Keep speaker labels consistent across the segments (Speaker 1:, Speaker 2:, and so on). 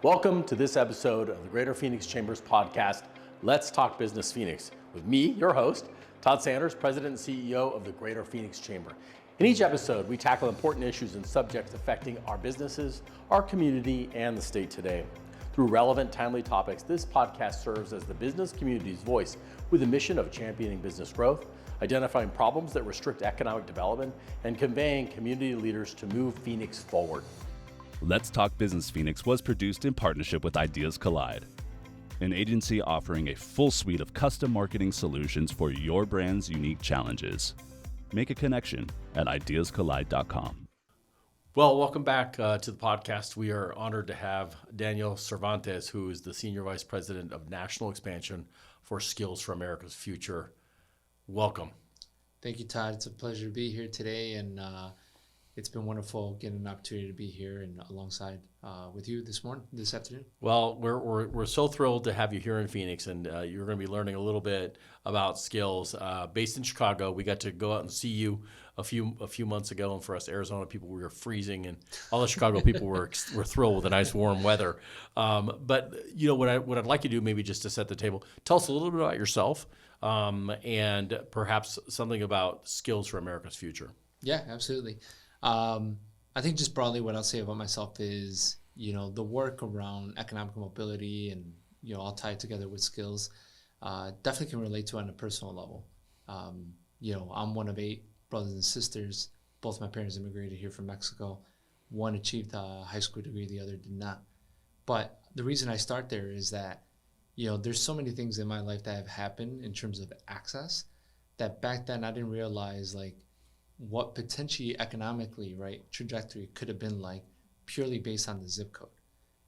Speaker 1: Welcome to this episode of the Greater Phoenix Chambers podcast, Let's Talk Business Phoenix, with me, your host, Todd Sanders, President and CEO of the Greater Phoenix Chamber. In each episode, we tackle important issues and subjects affecting our businesses, our community, and the state today. Through relevant, timely topics, this podcast serves as the business community's voice with the mission of championing business growth, identifying problems that restrict economic development, and conveying community leaders to move Phoenix forward.
Speaker 2: Let's Talk Business Phoenix was produced in partnership with Ideas Collide, an agency offering a full suite of custom marketing solutions for your brand's unique challenges. Make a connection at ideascollide.com.
Speaker 1: Well, welcome back to the podcast. We are honored to have Daniel Cervantes, who is the Senior Vice President of National Expansion for Skills for America's Future. Welcome.
Speaker 3: Thank you, Todd. It's a pleasure to be here today, and it's been wonderful getting an opportunity to be here and alongside with you this afternoon.
Speaker 1: Well, we're so thrilled to have you here in Phoenix, and you're going to be learning a little bit about skills. Based in Chicago, we got to go out and see you a few months ago, and for us Arizona people, we were freezing, and all the Chicago people were thrilled with the nice warm weather. But you know what I'd like you to do, maybe just to set the table, tell us a little bit about yourself, and perhaps something about Skills for America's Future.
Speaker 3: Yeah, absolutely. I think just broadly what I'll say about myself is, the work around economic mobility and, I'll tie it together with skills, definitely can relate to on a personal level. I'm one of 8 brothers and sisters. Both my parents immigrated here from Mexico. One achieved a high school degree, the other did not. But the reason I start there is that, there's so many things in my life that have happened in terms of access that back then I didn't realize what potentially economically, trajectory could have been like purely based on the zip code.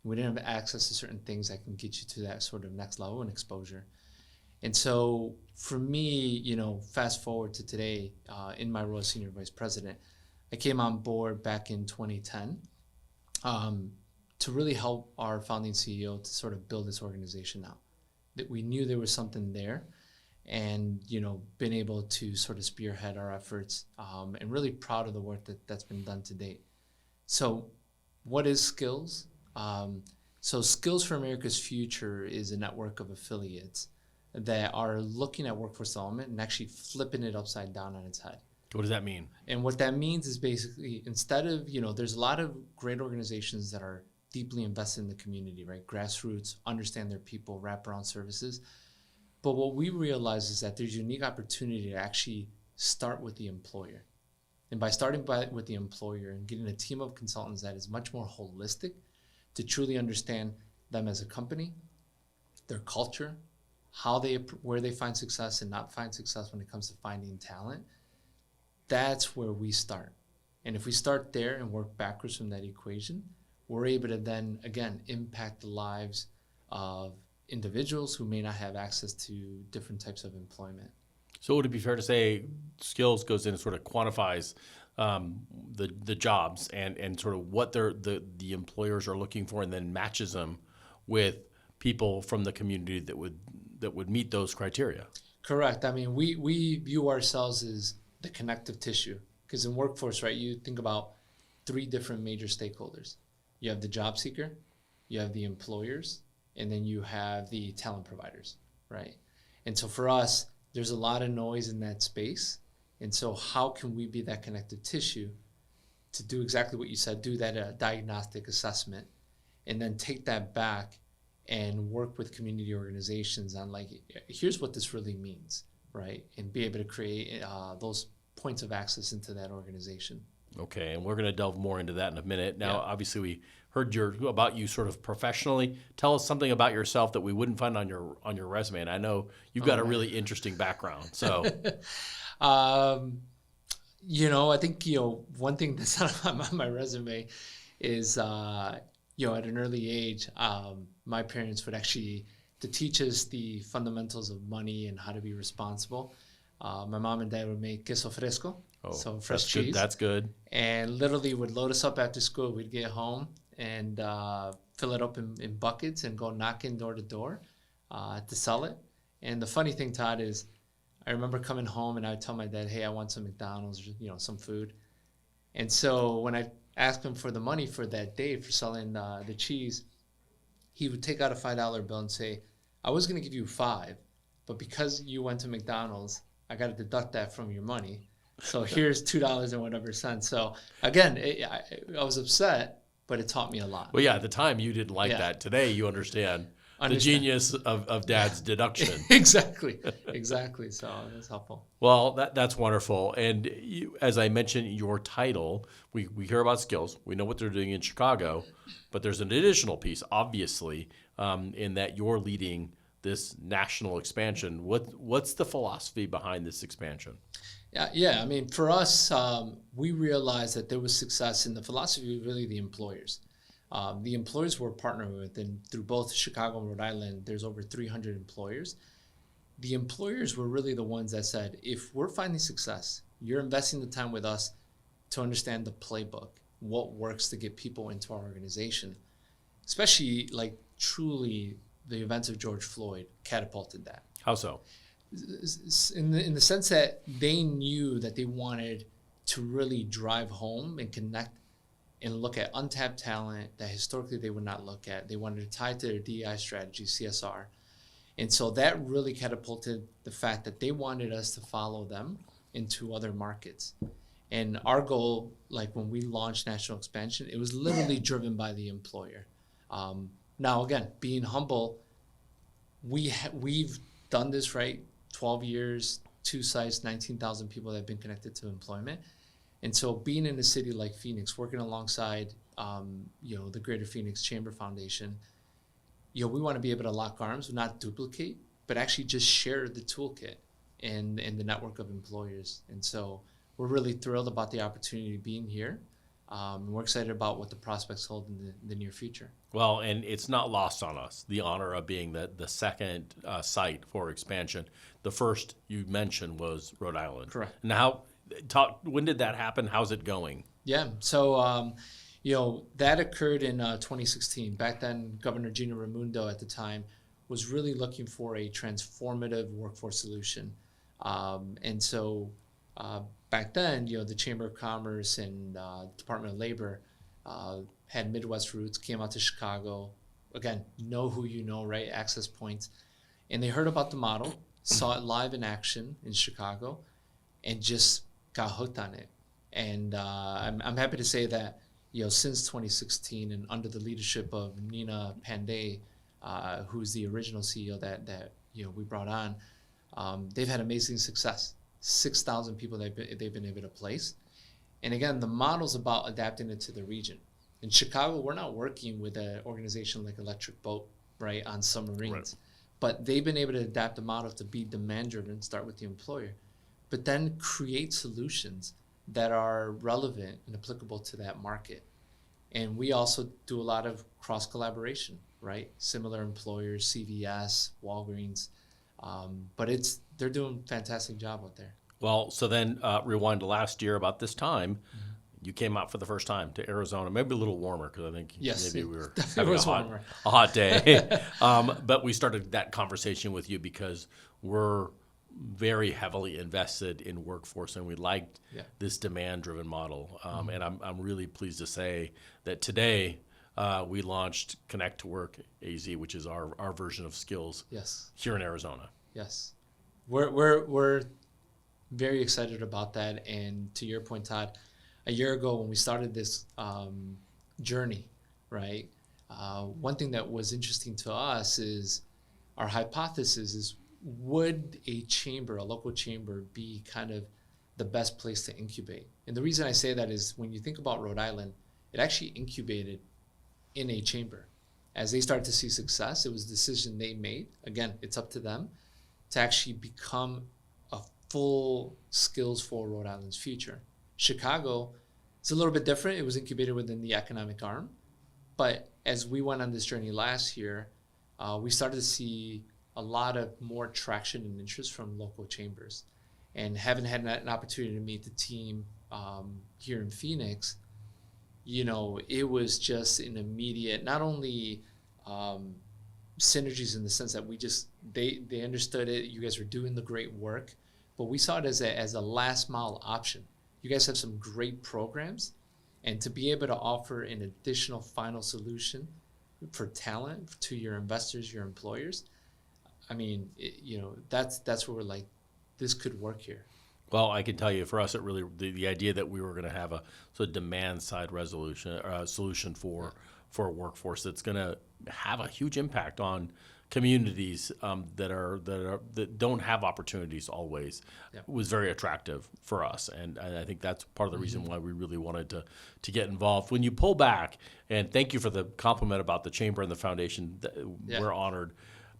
Speaker 3: We didn't have access to certain things that can get you to that sort of next level and exposure. And so for me, fast forward to today, in my role as Senior Vice President, I came on board back in 2010 to really help our founding CEO to sort of build this organization out. That we knew there was something there, and been able to sort of spearhead our efforts, and really proud of the work that's been done to date. So what is Skills? So Skills for America's Future is a network of affiliates that are looking at workforce development and actually flipping it upside down on its head.
Speaker 1: What does that mean? And
Speaker 3: what that means is basically, instead of, there's a lot of great organizations that are deeply invested in the community, right? Grassroots, understand their people, wraparound services. But what we realize is that there's a unique opportunity to actually start with the employer. And by starting with the employer and getting a team of consultants that is much more holistic to truly understand them as a company, their culture, where they find success and not find success when it comes to finding talent, that's where we start. And if we start there and work backwards from that equation, we're able to then, again, impact the lives of individuals who may not have access to different types of employment.
Speaker 1: So would it be fair to say Skills goes in and sort of quantifies the jobs and sort of what the employers are looking for, and then matches them with people from the community that would meet those criteria?
Speaker 3: Correct. I mean, we view ourselves as the connective tissue, because in workforce, right, you think about 3 different major stakeholders. You have the job seeker, you have the employers, and then you have the talent providers, right? And so for us, there's a lot of noise in that space. And so how can we be that connective tissue to do exactly what you said, do that diagnostic assessment, and then take that back and work with community organizations on here's what this really means, right? And be able to create those points of access into that organization.
Speaker 1: Okay, and we're going to delve more into that in a minute. Now, Obviously, we heard about you sort of professionally. Tell us something about yourself that we wouldn't find on your resume. And I know you've got a really interesting background. So,
Speaker 3: I think one thing that's not on my resume is at an early age, my parents would actually to teach us the fundamentals of money and how to be responsible. My mom and dad would make queso fresco. So fresh cheese.
Speaker 1: Good. That's good.
Speaker 3: And literally would load us up after school. We'd get home and fill it up in buckets and go knocking door to door to sell it. And the funny thing, Todd, is I remember coming home and I would tell my dad, hey, I want some McDonald's, some food. And so when I asked him for the money for that day for selling the cheese, he would take out a $5 bill and say, I was going to give you 5, but because you went to McDonald's, I got to deduct that from your money. So here's $2 and whatever cents. So again, I was upset, but it taught me a lot.
Speaker 1: Well, yeah, at the time you didn't like that. Today you understand the genius of Dad's deduction.
Speaker 3: Exactly. So that's helpful.
Speaker 1: Well, that's wonderful. And you, as I mentioned, your title, we hear about skills. We know what they're doing in Chicago, but there's an additional piece, obviously, in that you're leading this national expansion. What's the philosophy behind this expansion?
Speaker 3: Yeah. I mean, for us, we realized that there was success in the philosophy of really the employers. The employers we're partnering with, and through both Chicago and Rhode Island, there's over 300 employers. The employers were really the ones that said, if we're finding success, you're investing the time with us to understand the playbook, what works to get people into our organization, especially like truly the events of George Floyd catapulted that.
Speaker 1: How so?
Speaker 3: In the sense that they knew that they wanted to really drive home and connect and look at untapped talent that historically they would not look at. They wanted to tie to their DEI strategy, CSR. And so that really catapulted the fact that they wanted us to follow them into other markets. And our goal, like when we launched national expansion, it was literally driven by the employer. Now, again, being humble, we've done this, right? 12 years, 2 sites, 19,000 people that have been connected to employment. And so being in a city like Phoenix, working alongside, the Greater Phoenix Chamber Foundation, we want to be able to lock arms, not duplicate, but actually just share the toolkit and the network of employers. And so we're really thrilled about the opportunity being here. We're excited about what the prospects hold in the near future.
Speaker 1: Well, and it's not lost on us, the honor of being the second site for expansion. The first you mentioned was Rhode Island.
Speaker 3: Correct.
Speaker 1: Now, when did that happen? How's it going?
Speaker 3: Yeah, so that occurred in 2016. Back then, Governor Gina Raimondo at the time was really looking for a transformative workforce solution. And so back then, the Chamber of Commerce and Department of Labor had Midwest roots, came out to Chicago. Again, know who you know, right? Access points. And they heard about the model, saw it live in action in Chicago, and just got hooked on it. And I'm happy to say that, since 2016 and under the leadership of Nina Pandey, who's the original CEO that we brought on, they've had amazing success. 6,000 people they've been able to place. And again, the model's about adapting it to the region. In Chicago, we're not working with an organization like Electric Boat, right, on submarines. Right. But they've been able to adapt the model to be demand-driven, start with the employer, but then create solutions that are relevant and applicable to that market. And we also do a lot of cross-collaboration, right? Similar employers, CVS, Walgreens, but they're doing a fantastic job out there.
Speaker 1: Well, so then rewind to last year about this time. Mm-hmm. You came out for the first time to Arizona, maybe a little warmer because I think maybe we were having a hot day. But we started that conversation with you because we're very heavily invested in workforce, and we liked this demand-driven model. And I'm really pleased to say that today we launched Connect to Work AZ, which is our version of skills here in Arizona.
Speaker 3: Yes, we're very excited about that. And to your point, Todd, a year ago when we started this journey, right? One thing that was interesting to us is our hypothesis is, would a local chamber, be kind of the best place to incubate? And the reason I say that is when you think about Rhode Island, it actually incubated in a chamber. As they started to see success, it was a decision they made. Again, it's up to them to actually become a full skills for Rhode Island's future. Chicago, it's a little bit different. It was incubated within the economic arm. But as we went on this journey last year, we started to see a lot of more traction and interest from local chambers. And having had an opportunity to meet the team here in Phoenix, it was just an immediate, not only synergies in the sense that they understood it, you guys were doing the great work, but we saw it as a last mile option. You guys have some great programs, and to be able to offer an additional final solution for talent to your investors, your employers, I mean, that's where we're like, this could work here.
Speaker 1: Well, I can tell you, for us, it really the idea that we were going to have a sort of demand side solution for a workforce that's going to have a huge impact on communities that don't have opportunities always was very attractive for us, and I think that's part of the reason why we really wanted to get involved. When you pull back, and thank you for the compliment about the chamber and the foundation, we're honored.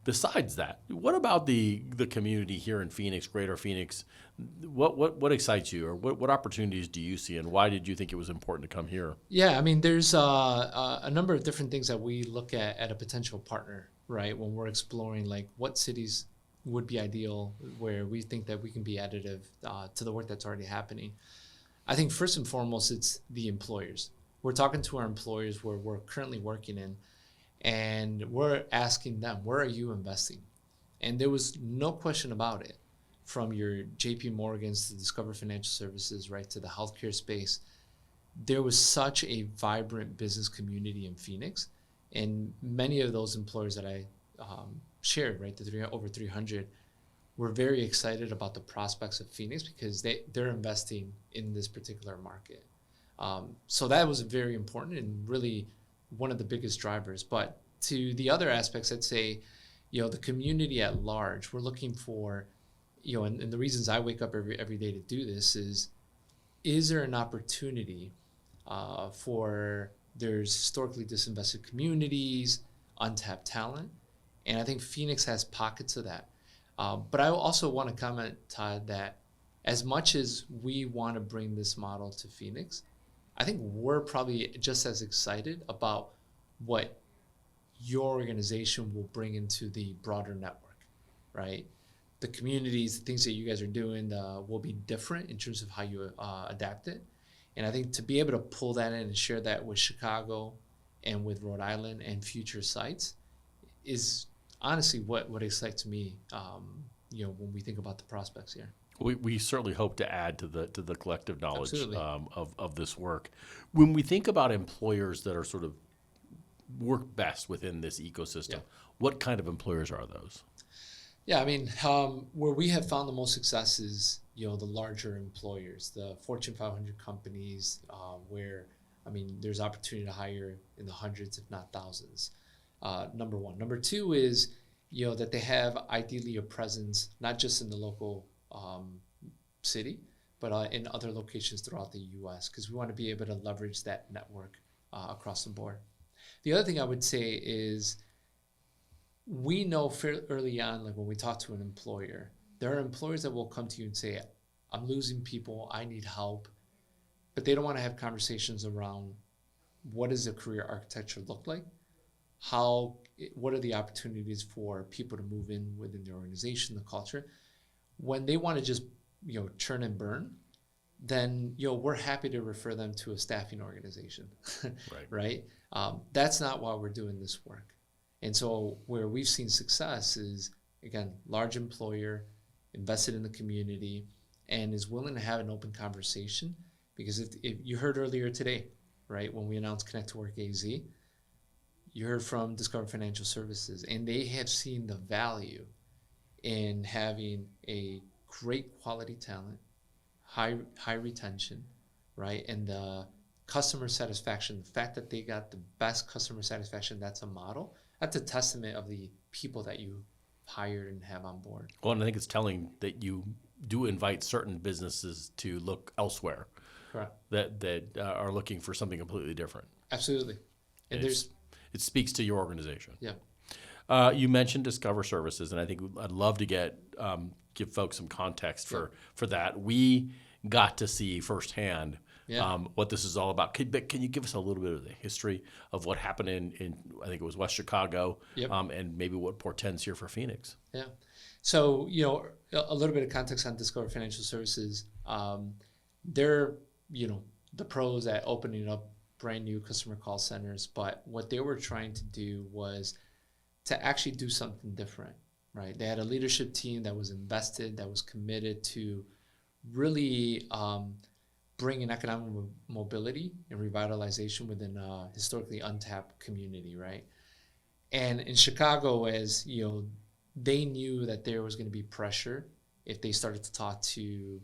Speaker 1: Besides that, what about the community here in Phoenix, Greater Phoenix? What excites you, or what opportunities do you see, and why did you think it was important to come here?
Speaker 3: Yeah, I mean, there's a number of different things that we look at a potential partner, right? When we're exploring like what cities would be ideal, where we think that we can be additive to the work that's already happening. I think first and foremost, it's the employers. We're talking to our employers where we're currently working in, and we're asking them, where are you investing? And there was no question about it, from your JP Morgans to Discover Financial Services, right, to the healthcare space. There was such a vibrant business community in Phoenix, and many of those employers that I shared, right, over 300, were very excited about the prospects of Phoenix because they're investing in this particular market. So that was very important and really one of the biggest drivers. But to the other aspects, I'd say, the community at large, we're looking for, and the reasons I wake up every day to do this is there an opportunity for there's historically disinvested communities, untapped talent, and I think Phoenix has pockets of that. But I also want to comment, Todd, that as much as we want to bring this model to Phoenix, I think we're probably just as excited about what your organization will bring into the broader network, right? The communities, the things that you guys are doing will be different in terms of how you adapt it. And I think to be able to pull that in and share that with Chicago and with Rhode Island and future sites is honestly what excites me, when we think about the prospects here.
Speaker 1: We certainly hope to add to the collective knowledge of this work. When we think about employers that are sort of work best within this ecosystem, what kind of employers are those?
Speaker 3: Yeah, I mean, where we have found the most success is, the larger employers, the Fortune 500 companies, where, I mean, there's opportunity to hire in the hundreds, if not thousands. Number one. Number two is, that they have ideally a presence, not just in the local city, but in other locations throughout the U.S., because we want to be able to leverage that network across the board. The other thing I would say is we know fairly early on, like when we talk to an employer, there are employers that will come to you and say, I'm losing people, I need help, but they don't want to have conversations around what does a career architecture look like? What are the opportunities for people to move in within the organization, the culture? When they want to just, churn and burn, then, we're happy to refer them to a staffing organization, right? That's not why we're doing this work. And so where we've seen success is, again, large employer, invested in the community, and is willing to have an open conversation. Because if you heard earlier today, right, when we announced Connect to Work AZ, you heard from Discover Financial Services, and they have seen the value in having a great quality talent, high retention, right, and the customer satisfaction, the fact that they got the best customer satisfaction, that's a model. That's a testament of the people that you hired and have on board.
Speaker 1: Well, and I think it's telling that you do invite certain businesses to look elsewhere.
Speaker 3: Correct.
Speaker 1: That are looking for something completely different.
Speaker 3: Absolutely. And
Speaker 1: it speaks to your organization.
Speaker 3: Yeah.
Speaker 1: You mentioned Discover Services, and I think I'd love to give folks some context for that. We got to see firsthand what this is all about. Can you give us a little bit of the history of what happened in I think it was West Chicago, and maybe what portends here for Phoenix?
Speaker 3: Yeah. So, a little bit of context on Discover Financial Services. They're, the pros at opening up brand new customer call centers, but what they were trying to do was to actually do something different, right? They had a leadership team that was invested, that was committed to really bring in economic mobility and revitalization within a historically untapped community, right? And in Chicago, as you know, they knew that there was going to be pressure if they started to talk to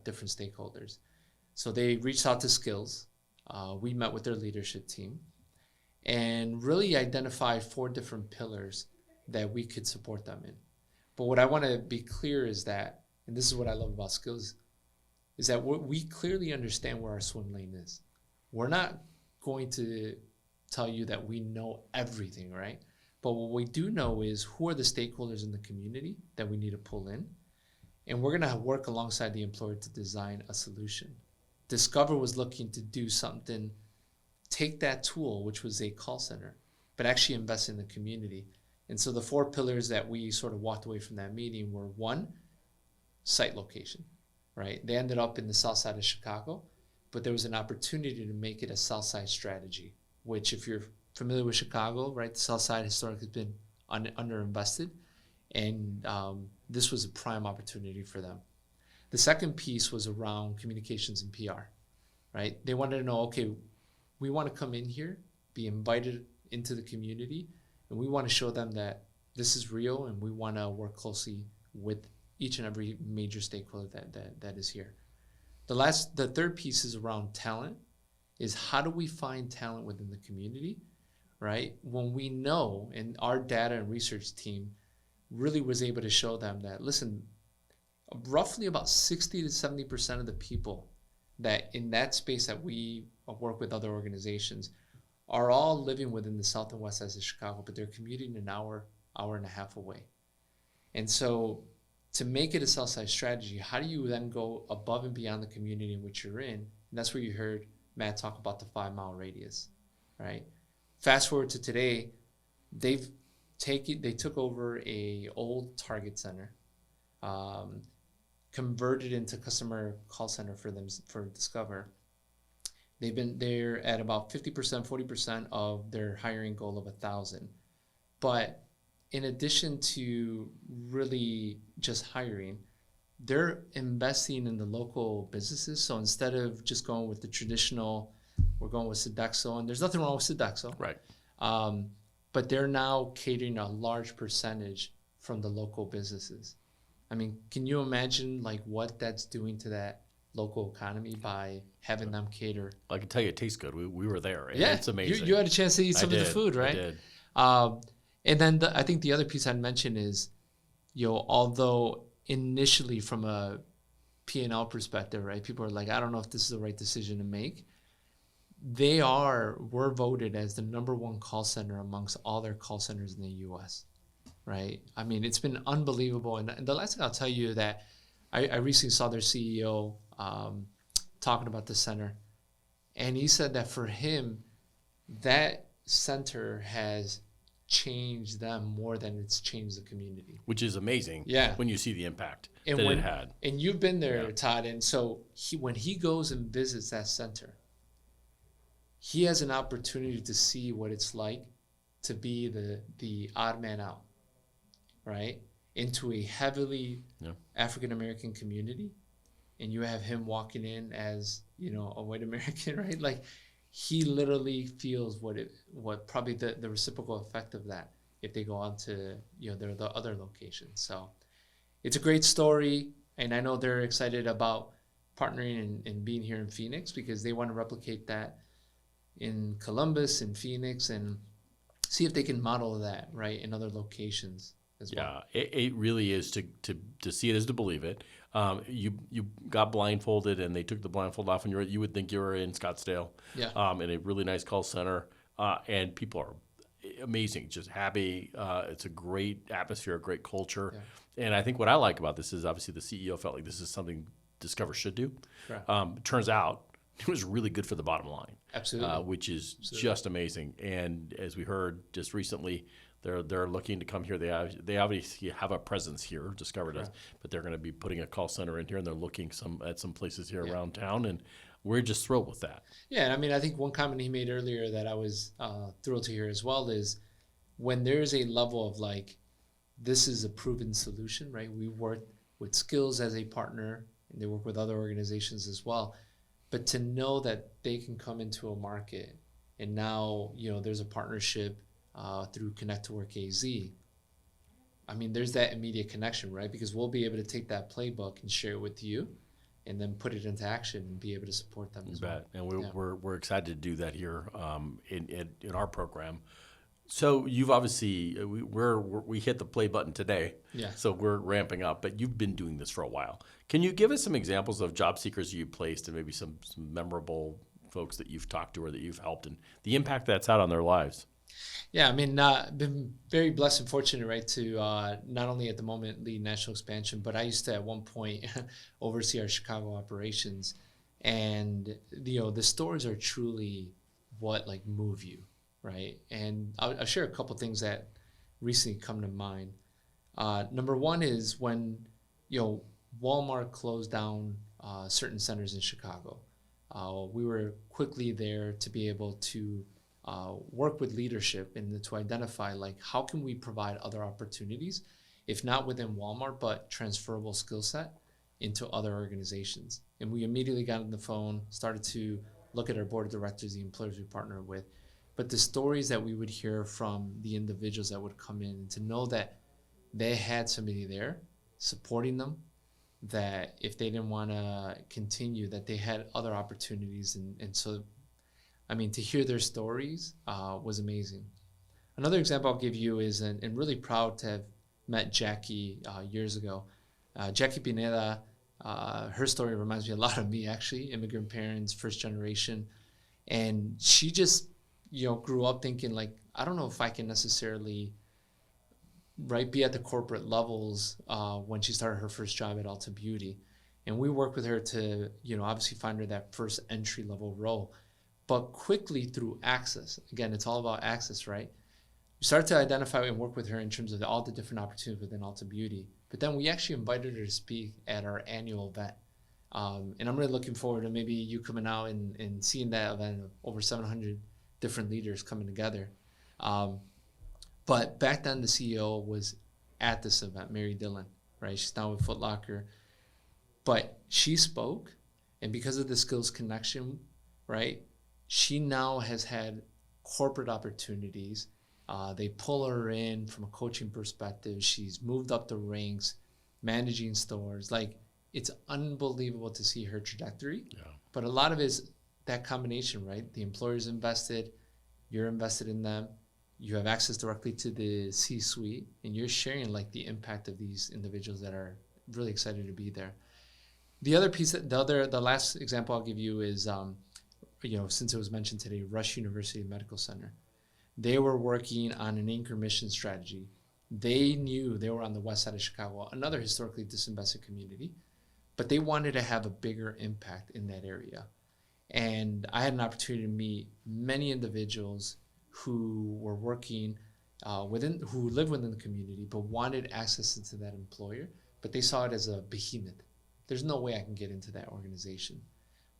Speaker 3: different stakeholders. So they reached out to Skills. We met with their leadership team and really identified 4 different pillars that we could support them in. But what I want to be clear is that, and this is what I love about Skills, is that we clearly understand where our swim lane is. We're not going to tell you that we know everything, right? But what we do know is who are the stakeholders in the community that we need to pull in. And we're going to work alongside the employer to design a solution. Discover was looking to do something, take that tool, which was a call center, but actually invest in the community. And so the 4 pillars that we sort of walked away from that meeting were: 1, site location, right? They ended up in the south side of Chicago, but there was an opportunity to make it a south side strategy, which, if you're familiar with Chicago, right, the south side historically has been underinvested, and this was a prime opportunity for them. The second piece was around communications and PR, right? They wanted to know, okay, we want to come in here, be invited into the community, and we want to show them that this is real, and we want to work closely with each and every major stakeholder that is here. The third piece is around talent, is how do we find talent within the community, right? When we know, and our data and research team really was able to show them that, listen, roughly about 60 to 70% of the people that in that space that we work with other organizations are all living within the south and west sides of Chicago, but they're commuting an hour and a half away. And so to make it a south side strategy, how do you then go above and beyond the community in which you're in? And that's where you heard Matt talk about the 5-mile radius, right? Fast forward to today, they took over a old Target center, converted into customer call center for them for Discover. They're at about 50%, 40% of their hiring goal of 1,000. But in addition to really just hiring, they're investing in the local businesses. So instead of just going with the traditional, we're going with Sodexo, and there's nothing wrong with Sodexo.
Speaker 1: Right.
Speaker 3: But they're now catering a large percentage from the local businesses. I mean, can you imagine like what that's doing to that local economy by having them cater?
Speaker 1: I can tell you it tastes good. We were there. And
Speaker 3: yeah,
Speaker 1: it's amazing.
Speaker 3: You had a chance to eat some of the food, right?
Speaker 1: I did.
Speaker 3: And then I think the other piece I'd mention is, although initially from a P&L perspective, right, people are like, I don't know if this is the right decision to make. Were voted as the #1 call center amongst all their call centers in the U.S., right? I mean, it's been unbelievable. And the last thing I'll tell you that I recently saw their CEO talking about the center, and he said that for him, that center has changed them more than it's changed the community.
Speaker 1: Which is amazing.
Speaker 3: Yeah.
Speaker 1: When you see the impact
Speaker 3: and
Speaker 1: that it had.
Speaker 3: And you've been there, Todd. And so when he goes and visits that center, he has an opportunity to see what it's like to be the odd man out, right? Into a heavily African-American community. And you have him walking in as, a white American, right? Like, he literally feels what probably the reciprocal effect of that if they go on to, the other locations. So it's a great story. And I know they're excited about partnering and being here in Phoenix because they want to replicate that in Columbus and Phoenix and see if they can model that, right, in other locations as well.
Speaker 1: Yeah, it really is to see it is to believe it. You got blindfolded and they took the blindfold off and you would think you were in Scottsdale.
Speaker 3: Yeah.
Speaker 1: In a really nice call center. And people are amazing, just happy. It's a great atmosphere, a great culture. Yeah. And I think what I like about this is obviously the CEO felt like this is something Discover should do. Right. Turns out it was really good for the bottom line.
Speaker 3: Absolutely.
Speaker 1: Which is just amazing. And as we heard just recently, they're looking to come here. They obviously have a presence here, Discover does, but they're going to be putting a call center in here, and they're looking at some places here around town, and we're just thrilled with that. Yeah,
Speaker 3: and I mean, I think one comment he made earlier that I was thrilled to hear as well is when there's a level of like, this is a proven solution, right? We work with Skills as a partner, and they work with other organizations as well. But to know that they can come into a market and now, there's a partnership through Connect to Work AZ, I mean, there's that immediate connection, right? Because we'll be able to take that playbook and share it with you, and then put it into action and be able to support them as well.
Speaker 1: And we're excited to do that here in our program. So you've obviously we hit the play button today.
Speaker 3: Yeah.
Speaker 1: So we're ramping up, but you've been doing this for a while. Can you give us some examples of job seekers you placed and maybe some memorable folks that you've talked to or that you've helped and the impact that's had on their lives?
Speaker 3: Yeah, I mean, been very blessed and fortunate, right, to not only at the moment lead national expansion, but I used to at one point oversee our Chicago operations, and the stories are truly what like move you, right? And I'll share a couple things that recently come to mind. Number one is when Walmart closed down certain centers in Chicago. We were quickly there to be able to work with leadership and to identify like how can we provide other opportunities, if not within Walmart, but transferable skill set into other organizations. And we immediately got on the phone, started to look at our board of directors, the employers we partner with, but the stories that we would hear from the individuals that would come in, and to know that they had somebody there supporting them, that if they didn't want to continue, that they had other opportunities. And so, I mean, to hear their stories was amazing. Another example I'll give you is, and really proud to have met Jackie years ago. Jackie Pineda, her story reminds me a lot of me, actually, immigrant parents, first generation. And she just, grew up thinking like, I don't know if I can necessarily be at the corporate levels when she started her first job at Ulta Beauty. And we worked with her to, obviously find her that first entry level role. But quickly through access, again, it's all about access, right? We started to identify and work with her in terms of all the different opportunities within Ulta Beauty. But then we actually invited her to speak at our annual event. And I'm really looking forward to maybe you coming out and seeing that event of over 700 different leaders coming together. But back then, the CEO was at this event, Mary Dillon, right? She's now with Foot Locker. But she spoke, and because of the skills connection, right, she now has had corporate opportunities. They pull her in from a coaching perspective. She's moved up the ranks, managing stores. Like, it's unbelievable to see her trajectory. Yeah. But a lot of it is that combination, right? The employer's invested, you're invested in them, you have access directly to the C-suite, and you're sharing like the impact of these individuals that are really excited to be there. The other piece, the last example I'll give you is, since it was mentioned today, Rush University Medical Center. They were working on an anchor mission strategy. They knew they were on the west side of Chicago, another historically disinvested community, but they wanted to have a bigger impact in that area. And I had an opportunity to meet many individuals who were working who lived within the community, but wanted access into that employer, but they saw it as a behemoth. There's no way I can get into that organization.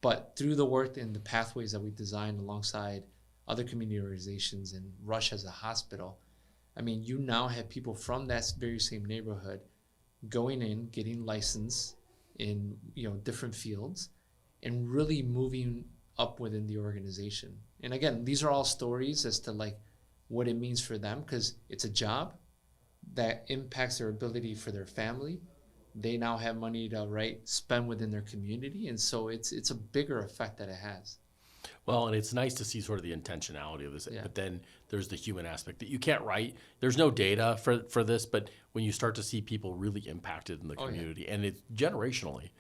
Speaker 3: But through the work and the pathways that we designed alongside other community organizations and Rush as a hospital, I mean, you now have people from that very same neighborhood going in, getting licensed in different fields, and really moving up within the organization. And again, these are all stories as to like what it means for them, because it's a job that impacts their ability for their family. They now have money to spend within their community, and so it's a bigger effect that it has.
Speaker 1: Well, and it's nice to see sort of the intentionality of this, but then there's the human aspect that you can't write. There's no data for this, but when you start to see people really impacted in the community, and it's generationally,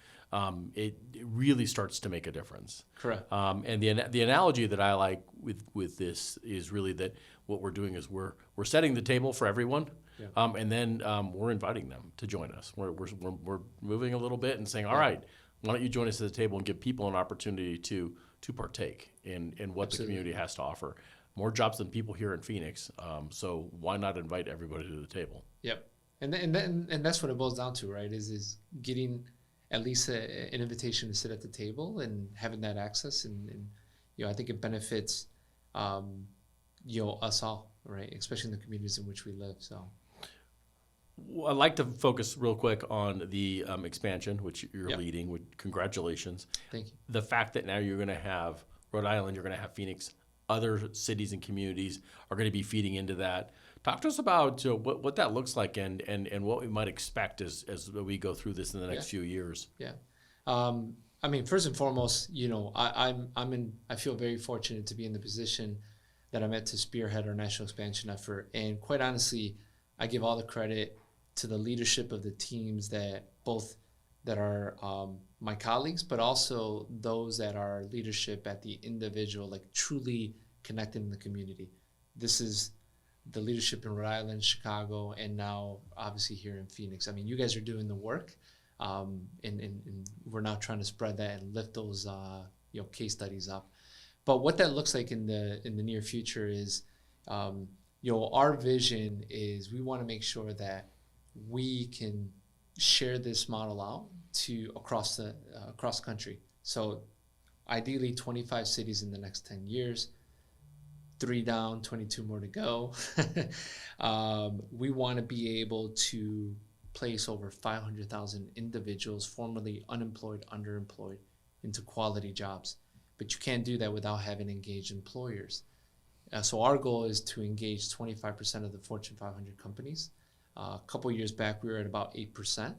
Speaker 1: it really starts to make a difference.
Speaker 3: Correct.
Speaker 1: And the analogy that I like with this is really that what we're doing is we're setting the table for everyone, and then we're inviting them to join us. We're moving a little bit and saying, all right, why don't you join us at the table and give people an opportunity to partake in what the community has to offer. More jobs than people here in Phoenix, so why not invite everybody to the table?
Speaker 3: Yep. And that's what it boils down to, right? Is getting at least an invitation to sit at the table and having that access, and I think it benefits us all, right? Especially in the communities in which we live. So
Speaker 1: I'd like to focus real quick on the expansion, which you're leading. Congratulations.
Speaker 3: Thank you.
Speaker 1: The fact that now you're going to have Rhode Island, you're going to have Phoenix, other cities and communities are going to be feeding into that. Talk to us about what that looks like and what we might expect as we go through this in the next few years.
Speaker 3: Yeah. I mean, first and foremost, I feel very fortunate to be in the position that I'm at to spearhead our national expansion effort. And quite honestly, I give all the credit to the leadership of the teams that are my colleagues, but also those that are leadership at the individual, like truly connected in the community. This is the leadership in Rhode Island, Chicago, and now obviously here in Phoenix. I mean, you guys are doing the work, and we're now trying to spread that and lift those case studies up. But what that looks like in the near future is, our vision is we want to make sure that we can share this model out to across the country. So ideally 25 cities in the next 10 years, 3 down, 22 more to go. We want to be able to place over 500,000 individuals, formerly unemployed, underemployed, into quality jobs. But you can't do that without having engaged employers. So our goal is to engage 25% of the Fortune 500 companies. A couple of years back, we were at about 8%,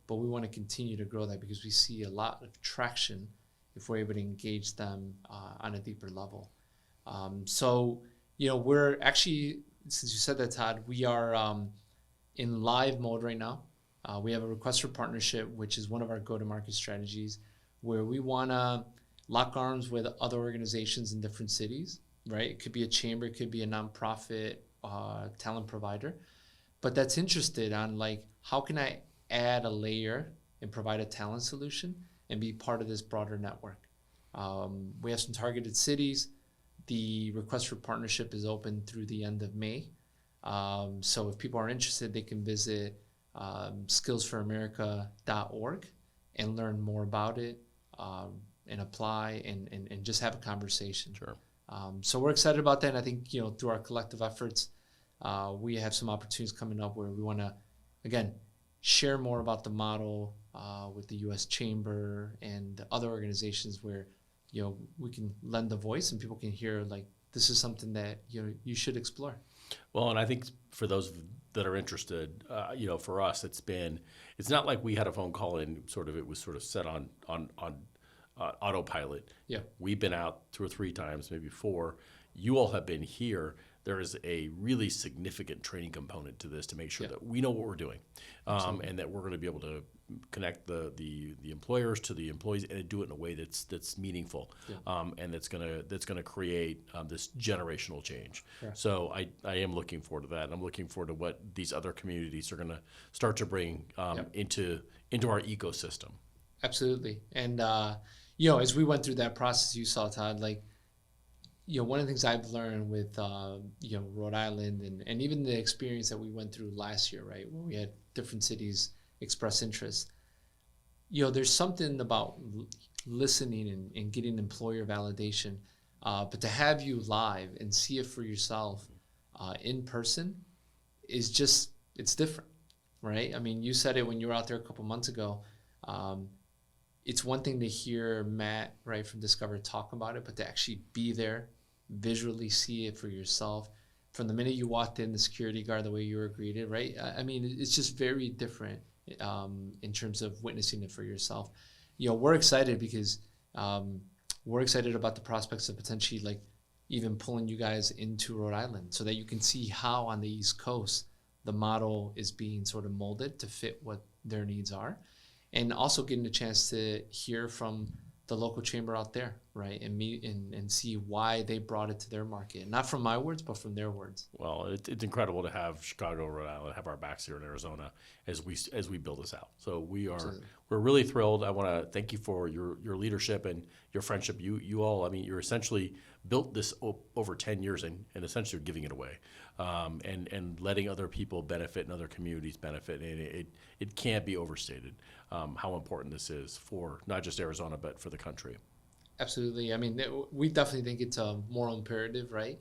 Speaker 3: but we want to continue to grow that because we see a lot of traction if we're able to engage them on a deeper level. We're actually, since you said that, Todd, we are in live mode right now. We have a request for partnership, which is one of our go-to-market strategies, where we want to lock arms with other organizations in different cities, right? It could be a chamber, it could be a nonprofit talent provider, but that's interested on like, how can I add a layer and provide a talent solution and be part of this broader network? We have some targeted cities. The request for partnership is open through the end of May. So if people are interested, they can visit skillsforamerica.org and learn more about it and apply and just have a conversation.
Speaker 1: Sure.
Speaker 3: So we're excited about that. And I think, through our collective efforts, we have some opportunities coming up where we want to, again, share more about the model with the U.S. Chamber and other organizations where, we can lend the voice and people can hear, like, this is something that, you should explore.
Speaker 1: Well, and I think for those that are interested, for us, it's not like we had a phone call and it was set on autopilot.
Speaker 3: Yeah.
Speaker 1: We've been out 2 or 3 times, maybe 4. You all have been here. There is a really significant training component to this to make sure that we know what we're doing, and that we're going to be able to connect the employers to the employees and do it in a way that's meaningful, and that's gonna create this generational change.
Speaker 3: Sure.
Speaker 1: So I am looking forward to that, and I'm looking forward to what these other communities are going to start to bring into our ecosystem.
Speaker 3: Absolutely, and as we went through that process, you saw, Todd, like, one of the things I've learned with, Rhode Island and even the experience that we went through last year, right, where we had different cities express interest, there's something about listening and getting employer validation, but to have you live and see it for yourself in person is just, it's different, right? I mean, you said it when you were out there a couple months ago. It's one thing to hear Matt, right, from Discover talk about it, but to actually be there, visually see it for yourself. From the minute you walked in, the security guard, the way you were greeted, right? I mean, it's just very different in terms of witnessing it for yourself. We're excited because we're excited about the prospects of potentially, like, even pulling you guys into Rhode Island so that you can see how on the East Coast the model is being sort of molded to fit what their needs are. And also getting a chance to hear from the local chamber out there, right, and meet and see why they brought it to their market. Not from my words, but from their words.
Speaker 1: Well, it's incredible to have Chicago, Rhode Island, have our backs here in Arizona as we build this out. So we're really thrilled. I want to thank you for your leadership and your friendship. You all, I mean, you're essentially built this over 10 years and essentially are giving it away, and letting other people benefit and other communities benefit. And it can't be overstated how important this is for not just Arizona, but for the country.
Speaker 3: Absolutely. I mean, we definitely think it's a moral imperative, right?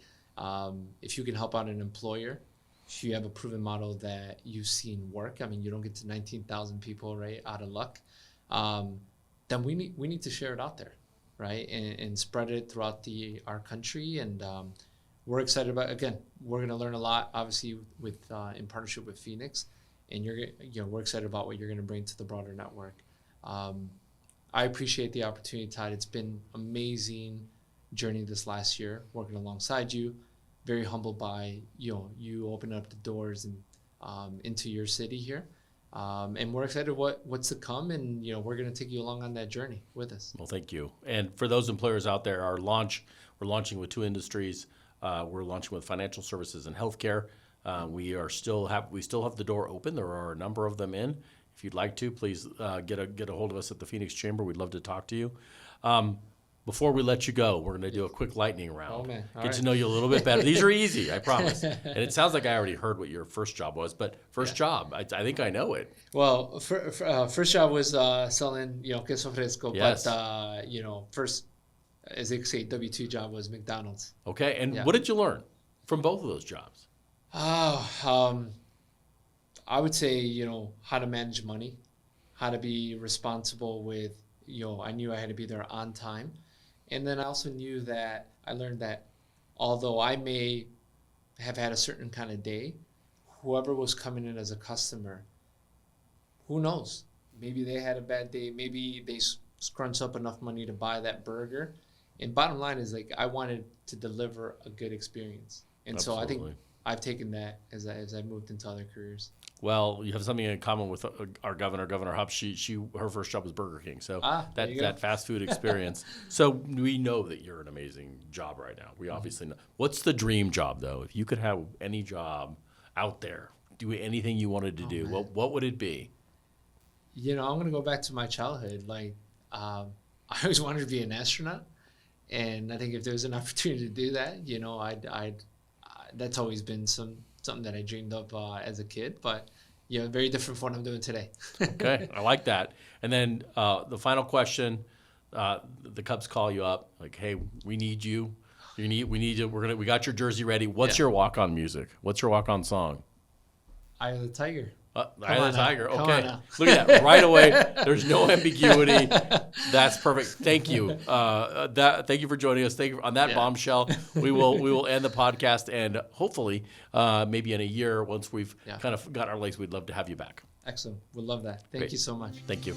Speaker 3: If you can help out an employer, if you have a proven model that you've seen work, I mean, you don't get to 19,000 people, right, out of luck, then we need to share it out there, right? And spread it throughout our country. And we're excited about, again, we're going to learn a lot, obviously, with in partnership with Phoenix. And we're excited about what you're going to bring to the broader network. I appreciate the opportunity, Todd. It's been amazing journey this last year, working alongside you. Very humbled by you opening up the doors and into your city here. And we're excited what's to come, and we're going to take you along on that journey with us.
Speaker 1: Well, thank you. And for those employers out there, we're launching with 2 industries. We're launching with financial services and healthcare. We still have the door open. There are a number of them in. If you'd like to, please get a hold of us at the Phoenix Chamber. We'd love to talk to you. Before we let you go, we're going to do a quick lightning round.
Speaker 3: Oh, man.
Speaker 1: Get to know you a little bit better. These are easy, I promise. And it sounds like I already heard what your first job was, but job, I think I know it.
Speaker 3: Well, first job was selling, queso fresco.
Speaker 1: Yes.
Speaker 3: But, first, as they say, W-2 job was McDonald's.
Speaker 1: Okay, and what did you learn from both of those jobs?
Speaker 3: I would say, how to manage money, how to be responsible with, I knew I had to be there on time. And then I also I learned that although I may have had a certain kind of day, whoever was coming in as a customer, who knows? Maybe they had a bad day. Maybe they scrunch up enough money to buy that burger. And bottom line is, I wanted to deliver a good experience. And
Speaker 1: Absolutely.
Speaker 3: So I think I've taken that as I moved into other careers.
Speaker 1: Well, you have something in common with our governor, Governor Hupp. Her first job was Burger King, so that fast food experience. So we know that you're an amazing job right now. We obviously know. What's the dream job, though? If you could have any job out there, do anything you wanted to do, what would it be?
Speaker 3: I'm going to go back to my childhood. I always wanted to be an astronaut, and I think if there was an opportunity to do that, I'd that's always been something that I dreamed of as a kid, but very different from what I'm doing today.
Speaker 1: Okay, I like that. And then the final question: the Cubs call you up, like, "Hey, we need you. We need you. We got your jersey ready. What's your walk-on music? What's your walk-on song?"
Speaker 3: Eye of the Tiger.
Speaker 1: Eye of the Tiger.
Speaker 3: Come
Speaker 1: Okay,
Speaker 3: on now.
Speaker 1: Look at that right away. There's no ambiguity. That's perfect. Thank you. Thank you for joining us. Thank you on that bombshell. We will end the podcast, and hopefully, maybe in a year, once we've kind of got our legs, we'd love to have you back.
Speaker 3: Excellent. We'd love that. Thank you so much.
Speaker 1: Thank you.